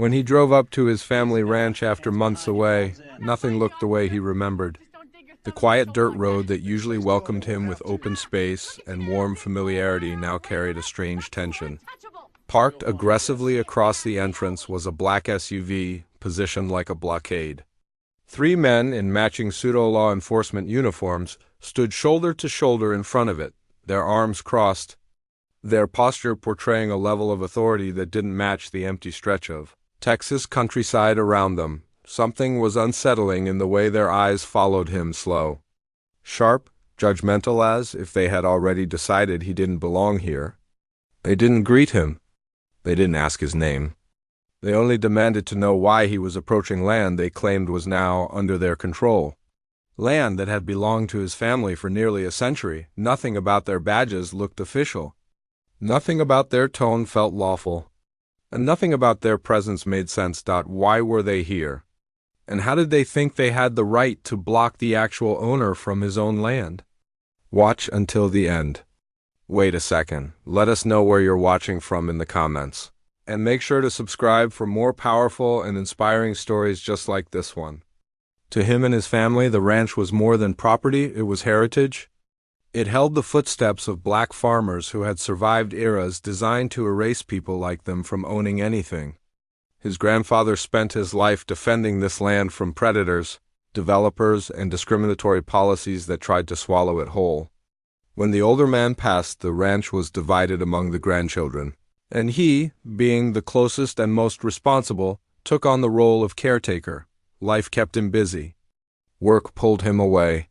When he drove up to his family ranch after months away, nothing looked the way he remembered. The quiet dirt road that usually welcomed him with open space and warm familiarity now carried a strange tension. Parked aggressively across the entrance was a black SUV positioned like a blockade. Three men in matching pseudo-law enforcement uniforms stood shoulder to shoulder in front of it, their arms crossed, their posture portraying a level of authority that didn't match the empty stretch of Texas countryside around them. Something was unsettling in the way their eyes followed him slow. Sharp, judgmental, as if they had already decided he didn't belong here. They didn't greet him. They didn't ask his name. They only demanded to know why he was approaching land they claimed was now under their control. Land that had belonged to his family for nearly a century. Nothing about their badges looked official. Nothing about their tone felt lawful. And nothing about their presence made sense. Why were they here? And how did they think they had the right to block the actual owner from his own land? Watch until the end. Wait a second. Let us know where you're watching from in the comments. And make sure to subscribe for more powerful and inspiring stories just like this one. To him and his family, the ranch was more than property, it was heritage. It held the footsteps of black farmers who had survived eras designed to erase people like them from owning anything. His grandfather spent his life defending this land from predators, developers, and discriminatory policies that tried to swallow it whole. When the older man passed, the ranch was divided among the grandchildren, and he, being the closest and most responsible, took on the role of caretaker. Life kept him busy. Work pulled him away.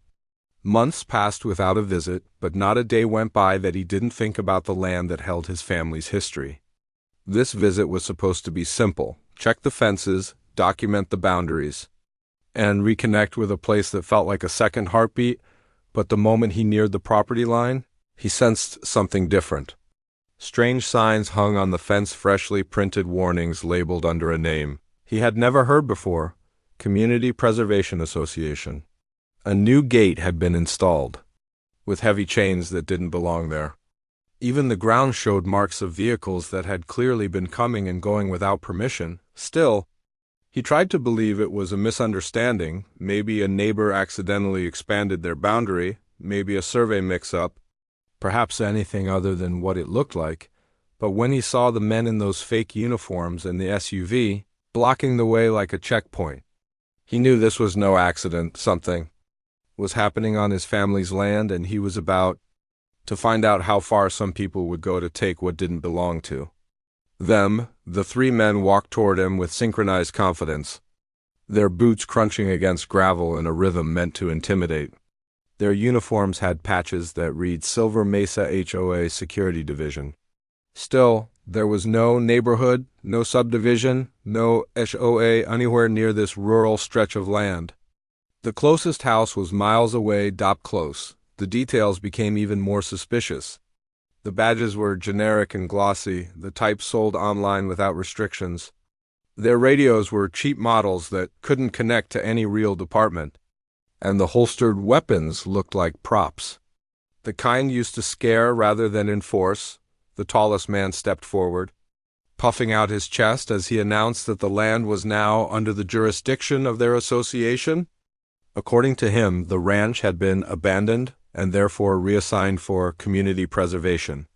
Months passed without a visit, but not a day went by that he didn't think about the land that held his family's history. This visit was supposed to be simple. Check the fences, document the boundaries, and reconnect with a place that felt like a second heartbeat, but the moment he neared the property line, he sensed something different. Strange signs hung on the fence, freshly printed warnings labeled under a name he had never heard before: Community Preservation Association. A new gate had been installed, with heavy chains that didn't belong there. Even the ground showed marks of vehicles that had clearly been coming and going without permission. Still, he tried to believe it was a misunderstanding. Maybe a neighbor accidentally expanded their boundary, maybe a survey mix-up, perhaps anything other than what it looked like. But when he saw the men in those fake uniforms and the SUV blocking the way like a checkpoint, he knew this was no accident. Something was happening on his family's land, and he was about to find out how far some people would go to take what didn't belong to them. The three men walked toward him with synchronized confidence, their boots crunching against gravel in a rhythm meant to intimidate. Their uniforms had patches that read Silver Mesa HOA Security Division. Still, there was no neighborhood, no subdivision, no HOA anywhere near this rural stretch of land. The closest house was miles away. Close. The details became even more suspicious. The badges were generic and glossy, the type sold online without restrictions. Their radios were cheap models that couldn't connect to any real department. And the holstered weapons looked like props, the kind used to scare rather than enforce. The tallest man stepped forward, puffing out his chest as he announced that the land was now under the jurisdiction of their association. According to him, the ranch had been abandoned and therefore reassigned for community preservation.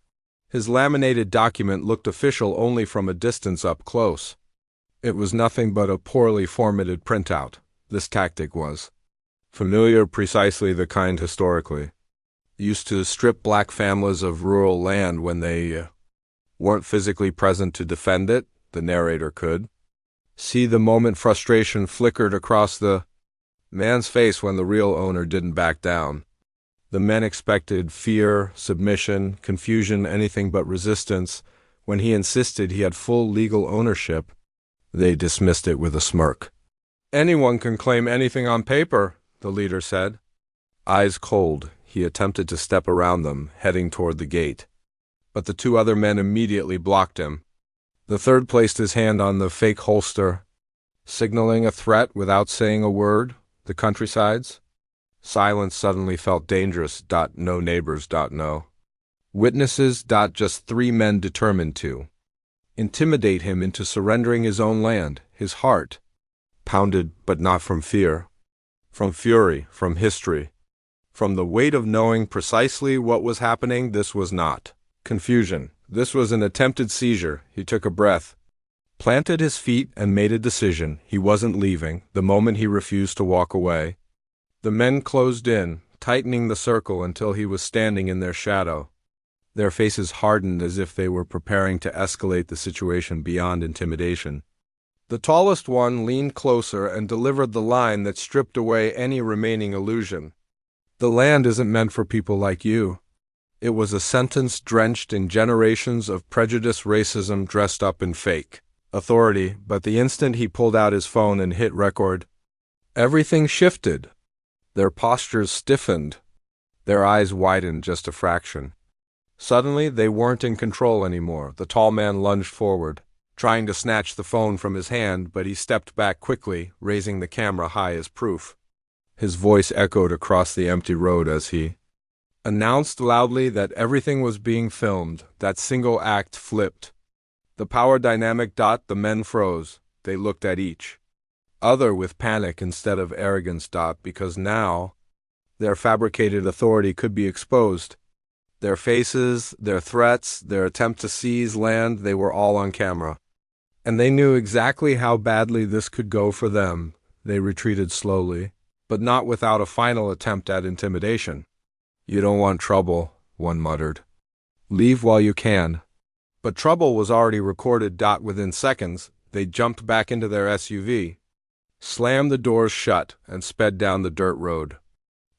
His laminated document looked official only from a distance up close. It was nothing but a poorly formatted printout. This tactic was familiar, precisely the kind historically used to strip black families of rural land when they weren't physically present to defend it. The narrator could see the moment frustration flickered across the man's face when the real owner didn't back down. The men expected fear, submission, confusion, anything but resistance. When he insisted he had full legal ownership, they dismissed it with a smirk. "Anyone can claim anything on paper," the leader said. Eyes cold, he attempted to step around them, heading toward the gate. But the two other men immediately blocked him. The third placed his hand on the fake holster, signaling a threat without saying a word. The countrysides. Silence suddenly felt dangerous. No neighbors. No witnesses. Just three men determined to intimidate him into surrendering his own land. His heart pounded, but not from fear, from fury, from history, from the weight of knowing precisely what was happening. This was not confusion. This was an attempted seizure. He took a breath, planted his feet, and made a decision. He wasn't leaving the moment he refused to walk away. The men closed in, tightening the circle until he was standing in their shadow. Their faces hardened as if they were preparing to escalate the situation beyond intimidation. The tallest one leaned closer and delivered the line that stripped away any remaining illusion. "The land isn't meant for people like you." It was a sentence drenched in generations of prejudice, racism dressed up in fake authority, but the instant he pulled out his phone and hit record, everything shifted. Their postures stiffened. Their eyes widened just a fraction. Suddenly, they weren't in control anymore. The tall man lunged forward, trying to snatch the phone from his hand, but he stepped back quickly, raising the camera high as proof. His voice echoed across the empty road as he announced loudly that everything was being filmed. That single act flipped the power dynamic. The men froze. They looked at each other with panic instead of arrogance. Because now their fabricated authority could be exposed. Their faces, their threats, their attempt to seize land, they were all on camera. And they knew exactly how badly this could go for them. They retreated slowly, but not without a final attempt at intimidation. "You don't want trouble," one muttered. "Leave while you can." But trouble was already recorded. Within seconds, they jumped back into their SUV, slammed the doors shut, and sped down the dirt road,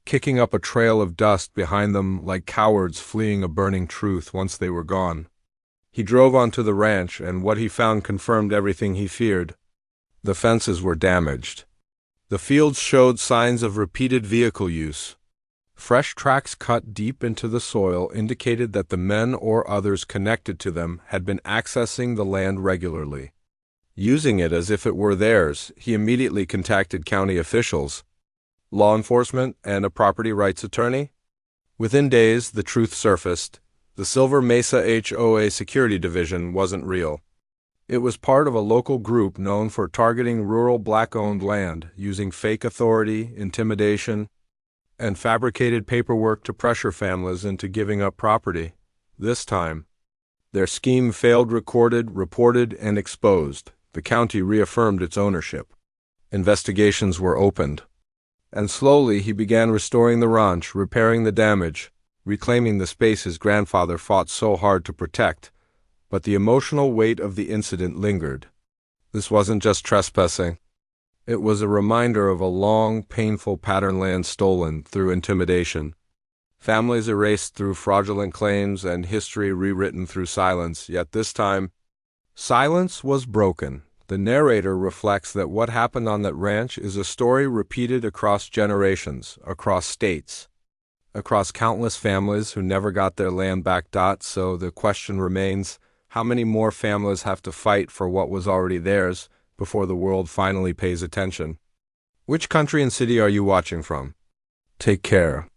kicking up a trail of dust behind them like cowards fleeing a burning truth. Once they were gone, he drove onto the ranch, and what he found confirmed everything he feared. The fences were damaged. The fields showed signs of repeated vehicle use. Fresh tracks cut deep into the soil indicated that the men or others connected to them had been accessing the land regularly, using it as if it were theirs. He immediately contacted county officials, law enforcement, and a property rights attorney. Within days, the truth surfaced. The Silver Mesa HOA security division wasn't real. It was part of a local group known for targeting rural black-owned land, using fake authority, intimidation, and fabricated paperwork to pressure families into giving up property. This time, their scheme failed. Recorded, reported, and exposed. The county reaffirmed its ownership. Investigations were opened. And slowly he began restoring the ranch, repairing the damage, reclaiming the space his grandfather fought so hard to protect. But the emotional weight of the incident lingered. This wasn't just trespassing. It was a reminder of a long, painful pattern: land stolen through intimidation, families erased through fraudulent claims, and history rewritten through silence. Yet this time, silence was broken. The narrator reflects that what happened on that ranch is a story repeated across generations, across states, across countless families who never got their land back. So the question remains, how many more families have to fight for what was already theirs before the world finally pays attention? Which country and city are you watching from? Take care.